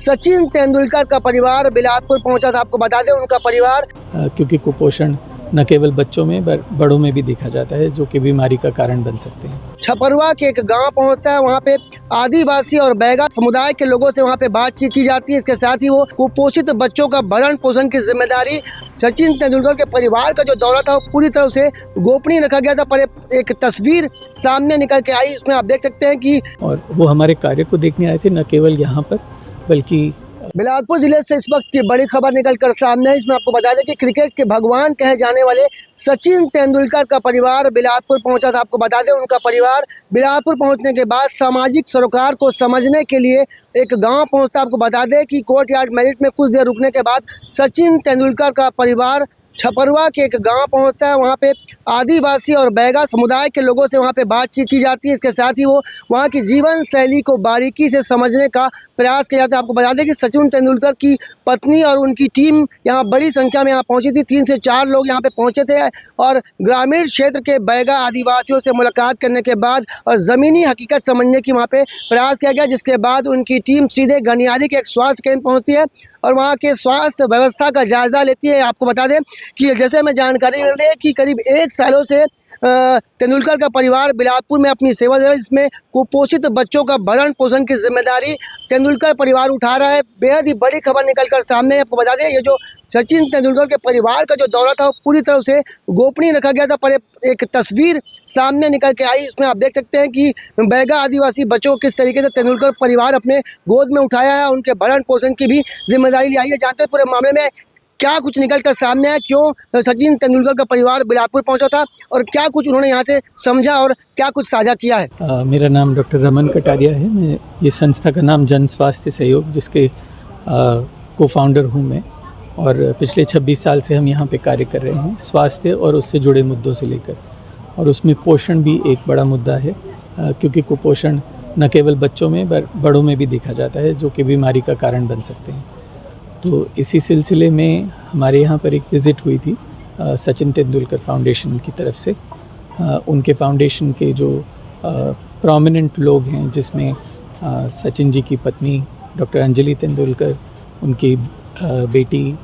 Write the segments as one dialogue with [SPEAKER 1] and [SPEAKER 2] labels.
[SPEAKER 1] सचिन तेंदुलकर का परिवार बिलासपुर पहुंचा था। आपको बता दें उनका परिवार
[SPEAKER 2] क्योंकि कुपोषण न केवल बच्चों में बड़ों में भी देखा जाता है, जो कि बीमारी का कारण बन सकते हैं।
[SPEAKER 1] छपरवा के एक गांव पहुंचता है, वहां पे आदिवासी और बैगा समुदाय के लोगों से वहां पे बातचीत की जाती है। इसके साथ ही वो कुपोषित बच्चों का भरण पोषण की जिम्मेदारी सचिन तेंदुलकर के परिवार का जो दौरा था वो पूरी तरह से गोपनीय रखा गया था, पर एक तस्वीर सामने निकल के आई। इसमें आप देख सकते हैं कि
[SPEAKER 2] और वो हमारे कार्य को देखने आए थे, न केवल यहाँ पर बल्कि
[SPEAKER 1] बिलासपुर जिले से इस वक्त की बड़ी खबर निकल कर सामने है। इसमें आपको बता दें कि क्रिकेट के भगवान कहे जाने वाले सचिन तेंदुलकर का परिवार बिलासपुर पहुंचा था। आपको बता दें उनका परिवार बिलासपुर पहुंचने के बाद सामाजिक सरोकार को समझने के लिए एक गांव पहुंचता। आपको बता दें कि कोर्टयार्ड मैरिट में कुछ देर रुकने के बाद सचिन तेंदुलकर का परिवार छपरवा के एक गांव पहुंचता है। वहां पे आदिवासी और बैगा समुदाय के लोगों से वहां पे बातचीत की जाती है। इसके साथ ही वो वहां की जीवन शैली को बारीकी से समझने का प्रयास किया जाता है। आपको बता दें कि सचिन तेंदुलकर की पत्नी और उनकी टीम यहां बड़ी संख्या में यहाँ पहुंची थी। 3 से 4 लोग यहाँ पे पहुंचे थे और ग्रामीण क्षेत्र के बैगा आदिवासियों से मुलाकात करने के बाद और ज़मीनी हकीकत समझने की वहाँ पे प्रयास किया गया, जिसके बाद उनकी टीम सीधे गनियारी के एक स्वास्थ्य केंद्र पहुँचती है और वहाँ के स्वास्थ्य व्यवस्था का जायज़ा लेती है। आपको बता दें कि जैसे हमें जानकारी मिल रही है कि करीब 1 सालों से तेंदुलकर का परिवार बिलासपुर में अपनी सेवा दे रहा है, जिसमें कुपोषित बच्चों का भरण पोषण की जिम्मेदारी तेंदुलकर परिवार उठा रहा है। बेहद ही बड़ी खबर निकलकर सामने है। आपको बता दें ये जो सचिन तेंदुलकर के परिवार का जो दौरा था वो पूरी तरह से गोपनीय रखा गया था, पर एक तस्वीर सामने निकल के आई। इसमें आप देख सकते हैं कि बैगा आदिवासी बच्चों को किस तरीके से तेंदुलकर परिवार अपने गोद में उठाया है, उनके भरण पोषण की भी जिम्मेदारी ली आई है। जानते हैं पूरे मामले में क्या कुछ निकल कर सामने है, क्यों सचिन तेंदुलकर का परिवार बिलासपुर पहुंचा था और क्या कुछ उन्होंने यहाँ से समझा और क्या कुछ साझा किया है।
[SPEAKER 2] मेरा नाम डॉक्टर रमन कटारिया है। मैं ये संस्था का नाम जन स्वास्थ्य सहयोग, जिसके को फाउंडर हूँ मैं, और पिछले 26 साल से हम यहाँ पे कार्य कर रहे हैं स्वास्थ्य और उससे जुड़े मुद्दों से लेकर, और उसमें पोषण भी एक बड़ा मुद्दा है, क्योंकि कुपोषण न केवल बच्चों में बड़ों में भी देखा जाता है, जो कि बीमारी का कारण बन सकते हैं। तो इसी सिलसिले में हमारे यहाँ पर एक विज़िट हुई थी सचिन तेंदुलकर फाउंडेशन की तरफ से। उनके फाउंडेशन के जो प्रोमिनेंट लोग हैं, जिसमें सचिन जी की पत्नी डॉक्टर अंजलि तेंदुलकर, उनकी बेटी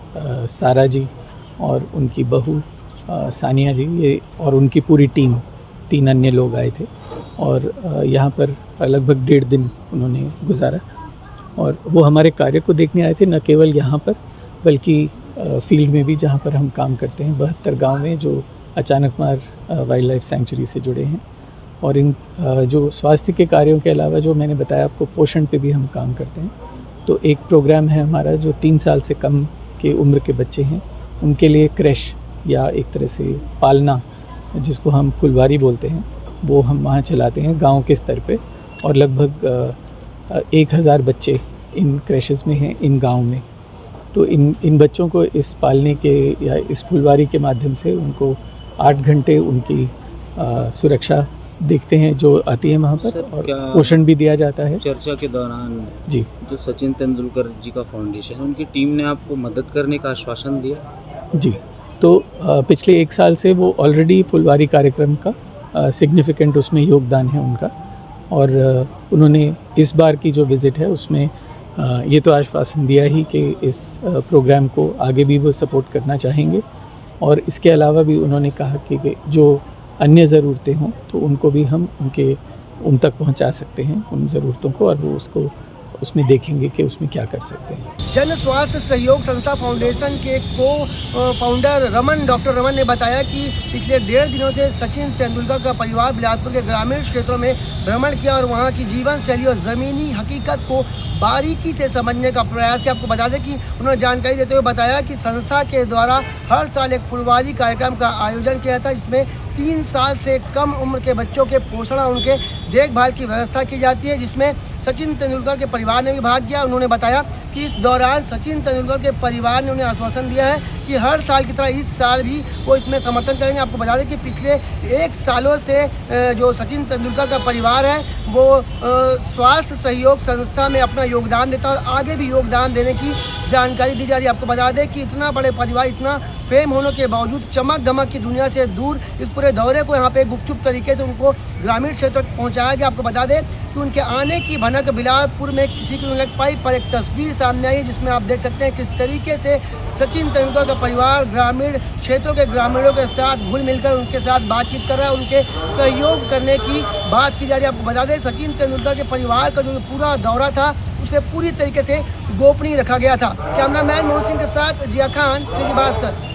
[SPEAKER 2] सारा जी और उनकी बहू सानिया जी, ये और उनकी पूरी टीम, 3 अन्य लोग आए थे और यहाँ पर लगभग 1.5 दिन उन्होंने गुजारा। और वो हमारे कार्य को देखने आए थे, न केवल यहाँ पर बल्कि फील्ड में भी, जहाँ पर हम काम करते हैं 72 गांव में, जो अचानकमार वाइल्ड लाइफ सेंचुरी से जुड़े हैं। और इन जो स्वास्थ्य के कार्यों के अलावा, जो मैंने बताया आपको, पोषण पे भी हम काम करते हैं। तो एक प्रोग्राम है हमारा, जो 3 साल से कम के उम्र के बच्चे हैं, उनके लिए क्रैश या एक तरह से पालना, जिसको हम फुलवारी बोलते हैं, वो हम वहाँ चलाते हैं गाँव के स्तर पर। और लगभग 1000 बच्चे इन क्रैशेस में हैं इन गांव में। तो इन बच्चों को इस पालने के या इस फुलवारी के माध्यम से उनको 8 घंटे उनकी सुरक्षा देखते हैं जो आती है वहाँ पर, और पोषण भी दिया जाता है।
[SPEAKER 3] चर्चा के दौरान
[SPEAKER 2] जी,
[SPEAKER 3] जो सचिन तेंदुलकर जी का फाउंडेशन, उनकी टीम ने आपको मदद करने का आश्वासन दिया?
[SPEAKER 2] जी, तो पिछले 1 साल से वो ऑलरेडी फुलवारी कार्यक्रम का सिग्निफिकेंट उसमें योगदान है उनका। और उन्होंने इस बार की जो विज़िट है उसमें ये तो आश्वासन दिया ही कि इस प्रोग्राम को आगे भी वो सपोर्ट करना चाहेंगे, और इसके अलावा भी उन्होंने कहा कि जो अन्य ज़रूरतें हों तो उनको भी हम उन तक पहुंचा सकते हैं, उन ज़रूरतों को, और वो उसमें देखेंगे कि उसमें क्या कर सकते हैं।
[SPEAKER 1] जन स्वास्थ्य सहयोग संस्था फाउंडेशन के को फाउंडर डॉक्टर रमन ने बताया कि पिछले 1.5 दिनों से सचिन तेंदुलकर का परिवार बिलासपुर के ग्रामीण क्षेत्रों में भ्रमण किया और वहां की जीवन शैली और ज़मीनी हकीकत को बारीकी से समझने का प्रयास किया। आपको बता दें कि उन्होंने जानकारी देते हुए बताया कि संस्था के द्वारा हर साल एक फुलवारी कार्यक्रम का आयोजन किया था, जिसमें 3 साल से कम उम्र के बच्चों के पोषण और उनके देखभाल की व्यवस्था की जाती है, जिसमें सचिन तेंदुलकर के परिवार ने भी भाग लिया। उन्होंने बताया कि इस दौरान सचिन तेंदुलकर के परिवार ने उन्हें आश्वासन दिया है कि हर साल की तरह इस साल भी वो इसमें समर्थन करेंगे। आपको बता दें कि पिछले 1 सालों से जो सचिन तेंदुलकर का परिवार है वो स्वास्थ्य सहयोग संस्था में अपना योगदान देता है और आगे भी योगदान देने की जानकारी दी जा रही है। आपको बता दें कि इतना बड़े परिवार, इतना फेम होने के बावजूद चमक दमक की दुनिया से दूर इस पूरे दौरे को यहाँ पे गुपचुप तरीके से उनको ग्रामीण क्षेत्र तक पहुँचाया गया। आपको बता दें कि उनके आने की भनक बिलासपुर में किसी को नहीं लग पाई, पर एक तस्वीर सामने आई जिसमें आप देख सकते हैं किस तरीके से सचिन तेंदुलकर का परिवार ग्रामीण क्षेत्रों के ग्रामीणों के साथ घुल मिलकर उनके साथ बातचीत कर रहा है, उनके सहयोग करने की बात की जा रही है। आपको बता दें सचिन तेंदुलकर के परिवार का जो पूरा दौरा था उसे पूरी तरीके से गोपनीय रखा गया था। कैमरामैन मोहन सिंह के साथ जिया खान, श्री भास्कर।